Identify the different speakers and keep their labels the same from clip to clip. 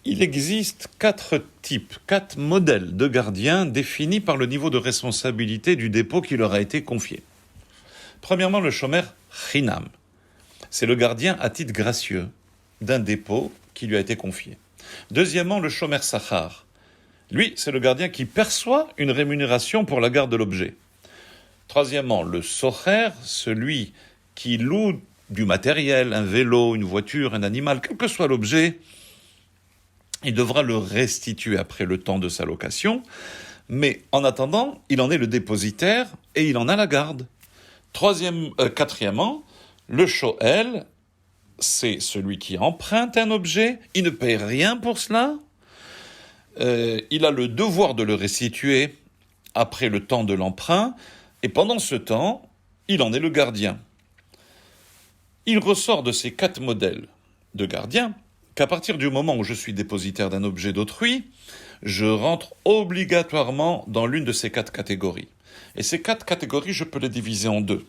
Speaker 1: Il existe 4 types, 4 modèles de gardiens définis par le niveau de responsabilité du dépôt qui leur a été confié. Premièrement, le shomer chinam. C'est le gardien à titre gracieux d'un dépôt qui lui a été confié. Deuxièmement, le shomer sachar. Lui, c'est le gardien qui perçoit une rémunération pour la garde de l'objet. Troisièmement, le socher, celui qui loue du matériel, un vélo, une voiture, un animal, quel que soit l'objet, il devra le restituer après le temps de sa location, mais en attendant, il en est le dépositaire et il en a la garde. Quatrièmement, le shoel, c'est celui qui emprunte un objet, il ne paye rien pour cela, il a le devoir de le restituer après le temps de l'emprunt, et pendant ce temps, il en est le gardien. Il ressort de ces 4 modèles de gardiens qu'à partir du moment où je suis dépositaire d'un objet d'autrui, je rentre obligatoirement dans l'une de ces 4 catégories. Et ces 4 catégories, je peux les diviser en 2,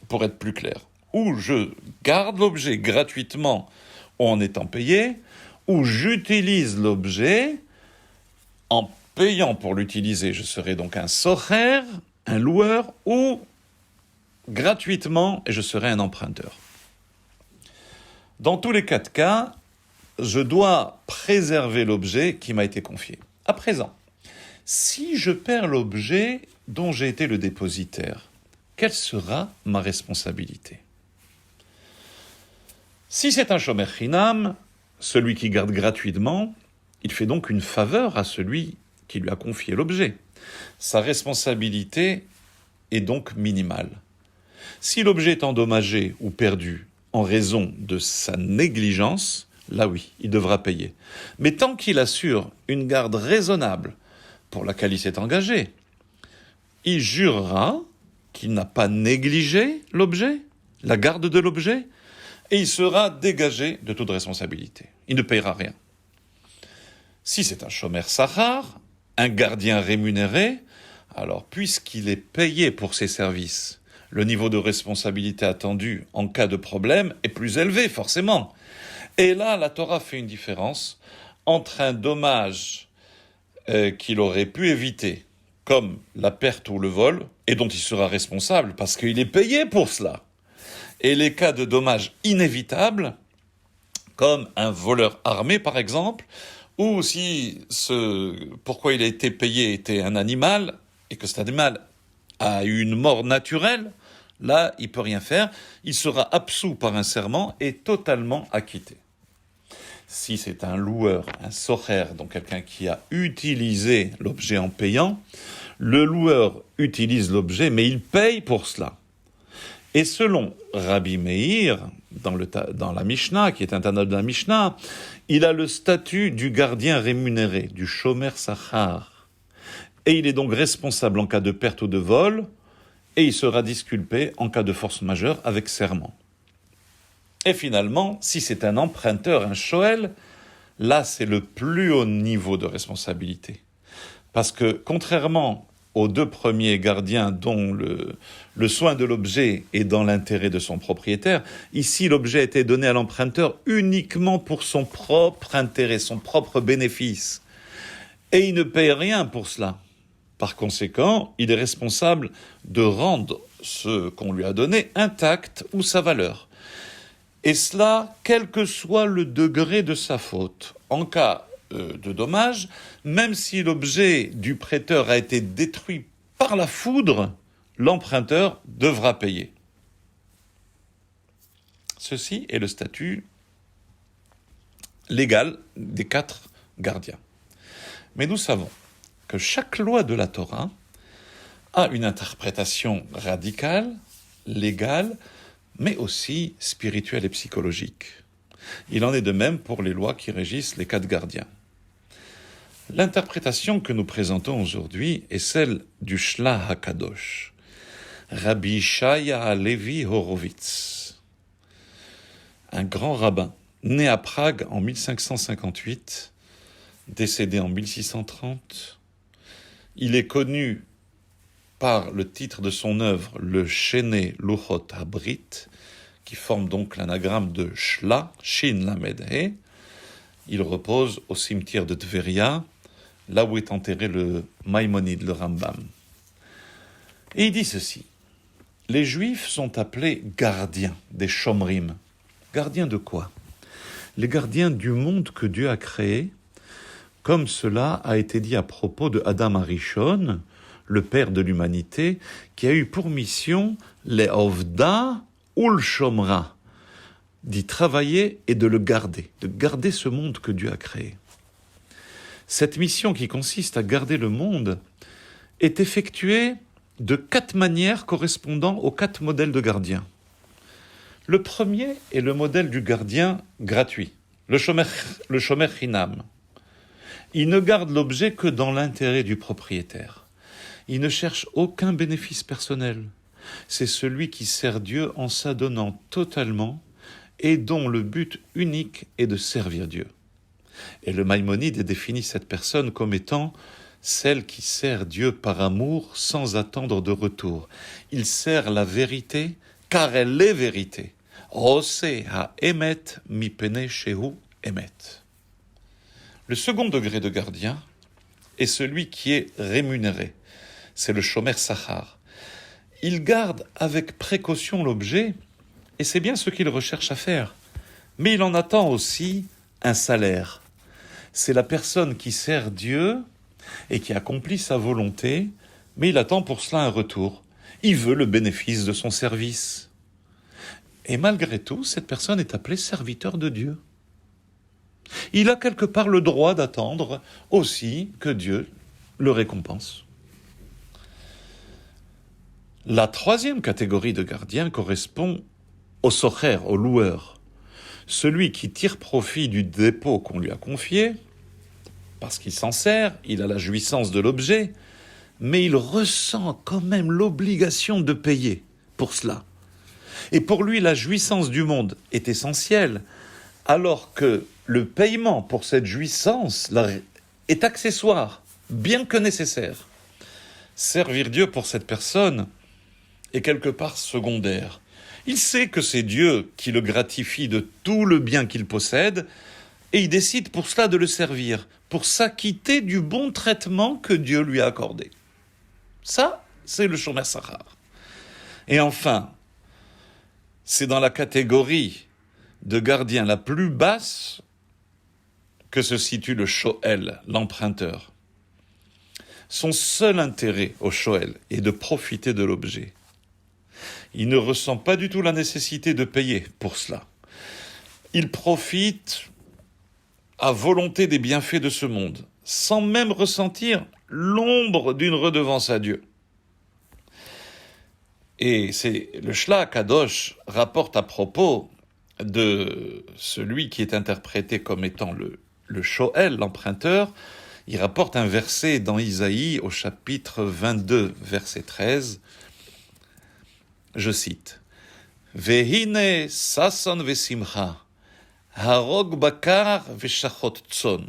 Speaker 1: pour être plus clair. Ou je garde l'objet gratuitement en étant payé, ou j'utilise l'objet en payant pour l'utiliser. Je serai donc un socher, un loueur, ou gratuitement, et je serai un emprunteur. Dans tous les 4 cas, je dois préserver l'objet qui m'a été confié. À présent, si je perds l'objet dont j'ai été le dépositaire, quelle sera ma responsabilité ? Si c'est un shomer chinam, celui qui garde gratuitement, il fait donc une faveur à celui qui lui a confié l'objet. Sa responsabilité est donc minimale. Si l'objet est endommagé ou perdu en raison de sa négligence, là oui, il devra payer. Mais tant qu'il assure une garde raisonnable pour laquelle il s'est engagé, il jurera qu'il n'a pas négligé l'objet, la garde de l'objet, et il sera dégagé de toute responsabilité. Il ne payera rien. Si c'est un shomer sachar, un gardien rémunéré, alors puisqu'il est payé pour ses services, le niveau de responsabilité attendu en cas de problème est plus élevé, forcément. Et là, la Torah fait une différence entre un dommage qu'il aurait pu éviter, comme la perte ou le vol, et dont il sera responsable parce qu'il est payé pour cela, et les cas de dommages inévitables, comme un voleur armé par exemple, ou si pourquoi il a été payé était un animal, et que cet animal a eu une mort naturelle, là, il ne peut rien faire, il sera absous par un serment et totalement acquitté. Si c'est un loueur, un socher, donc quelqu'un qui a utilisé l'objet en payant, le loueur utilise l'objet, mais il paye pour cela. Et selon Rabbi Meir, dans la Mishnah, qui est un Tana de la Mishnah, il a le statut du gardien rémunéré, du shomer sachar. Et il est donc responsable en cas de perte ou de vol, et il sera disculpé en cas de force majeure avec serment. Et finalement, si c'est un emprunteur, un shoel, là c'est le plus haut niveau de responsabilité. Parce que contrairement aux 2 premiers gardiens dont le soin de l'objet est dans l'intérêt de son propriétaire, ici l'objet a été donné à l'emprunteur uniquement pour son propre intérêt, son propre bénéfice. Et il ne paye rien pour cela. Par conséquent, il est responsable de rendre ce qu'on lui a donné intact ou sa valeur. Et cela, quel que soit le degré de sa faute. En cas de dommage, même si l'objet du prêteur a été détruit par la foudre, l'emprunteur devra payer. Ceci est le statut légal des 4 gardiens. Mais nous savons que chaque loi de la Torah a une interprétation radicale, légale, mais aussi spirituelle et psychologique. Il en est de même pour les lois qui régissent les 4 gardiens. L'interprétation que nous présentons aujourd'hui est celle du Shla HaKadosh, Rabbi Shaya Halevi Horowitz, un grand rabbin, né à Prague en 1558, décédé en 1630. Il est connu par le titre de son œuvre, le Shene Luchot Habrit, qui forme donc l'anagramme de Shla, Shin Lamed He. Il repose au cimetière de Tveria, là où est enterré le Maïmonide, le Rambam. Et il dit ceci. Les Juifs sont appelés gardiens des Shomrim. Gardiens de quoi? Les gardiens du monde que Dieu a créé, comme cela a été dit à propos de Adam Arishon, le père de l'humanité, qui a eu pour mission les Ovda ou le Shomra, d'y travailler et de le garder, de garder ce monde que Dieu a créé. Cette mission qui consiste à garder le monde est effectuée de 4 manières correspondant aux 4 modèles de gardiens. Le premier est le modèle du gardien gratuit, le shomer chinam. Il ne garde l'objet que dans l'intérêt du propriétaire. Il ne cherche aucun bénéfice personnel. C'est celui qui sert Dieu en s'adonnant totalement et dont le but unique est de servir Dieu. Et le Maïmonide définit cette personne comme étant celle qui sert Dieu par amour sans attendre de retour. Il sert la vérité car elle est vérité. Rose ha emet mi pene shehu emet. Le second degré de gardien est celui qui est rémunéré. C'est le shomer sachar. Il garde avec précaution l'objet et c'est bien ce qu'il recherche à faire. Mais il en attend aussi un salaire. C'est la personne qui sert Dieu et qui accomplit sa volonté, mais il attend pour cela un retour. Il veut le bénéfice de son service. Et malgré tout, cette personne est appelée serviteur de Dieu. Il a quelque part le droit d'attendre aussi que Dieu le récompense. La troisième catégorie de gardien correspond au socher, au loueur. Celui qui tire profit du dépôt qu'on lui a confié, parce qu'il s'en sert, il a la jouissance de l'objet, mais il ressent quand même l'obligation de payer pour cela. Et pour lui, la jouissance du monde est essentielle, alors que le paiement pour cette jouissance est accessoire, bien que nécessaire. Servir Dieu pour cette personne est quelque part secondaire. Il sait que c'est Dieu qui le gratifie de tout le bien qu'il possède, et il décide pour cela de le servir, pour s'acquitter du bon traitement que Dieu lui a accordé. Ça, c'est le shomer sachar. Et enfin, c'est dans la catégorie de gardien la plus basse que se situe le shoel, l'emprunteur. Son seul intérêt au shoel est de profiter de l'objet. Il ne ressent pas du tout la nécessité de payer pour cela. Il profite à volonté des bienfaits de ce monde, sans même ressentir l'ombre d'une redevance à Dieu. Et c'est le Shla Kadosh rapporte à propos de celui qui est interprété comme étant le Shoel, l'emprunteur, il rapporte un verset dans Isaïe au chapitre 22, verset 13, je cite, « Vehine sason vesimcha, harog bakar veshachot tson,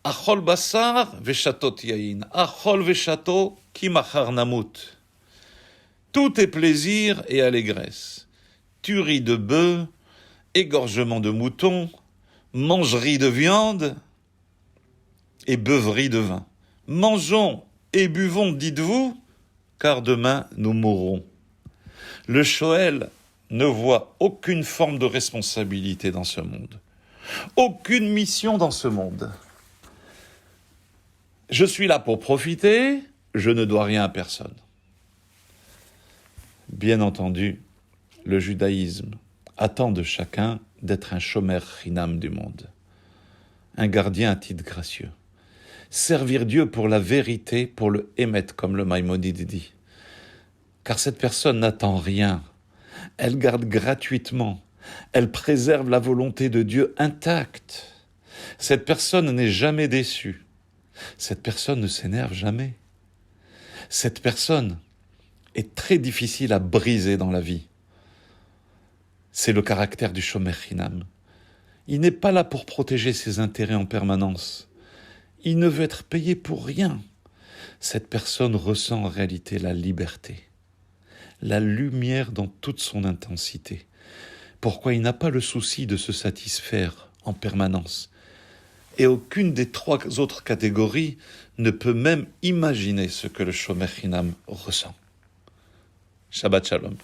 Speaker 1: achol basar veshatot yain, achol veshato ki machar namut. » Tout est plaisir et allégresse. Tuerie de bœuf, égorgement de mouton, mangerie de viande et beuverie de vin. Mangeons et buvons, dites-vous, car demain nous mourrons. Le Shoel ne voit aucune forme de responsabilité dans ce monde, aucune mission dans ce monde. Je suis là pour profiter, je ne dois rien à personne. Bien entendu, le judaïsme attend de chacun d'être un shomer chinam du monde, un gardien à titre gracieux. Servir Dieu pour la vérité, pour le émettre, comme le Maïmonide dit. Car cette personne n'attend rien. Elle garde gratuitement. Elle préserve la volonté de Dieu intacte. Cette personne n'est jamais déçue. Cette personne ne s'énerve jamais. Cette personne est très difficile à briser dans la vie. C'est le caractère du shomer chinam. Il n'est pas là pour protéger ses intérêts en permanence. Il ne veut être payé pour rien. Cette personne ressent en réalité la liberté, la lumière dans toute son intensité. Pourquoi il n'a pas le souci de se satisfaire en permanence. Et aucune des trois autres catégories ne peut même imaginer ce que le Shomer Chinam ressent. Shabbat Shalom.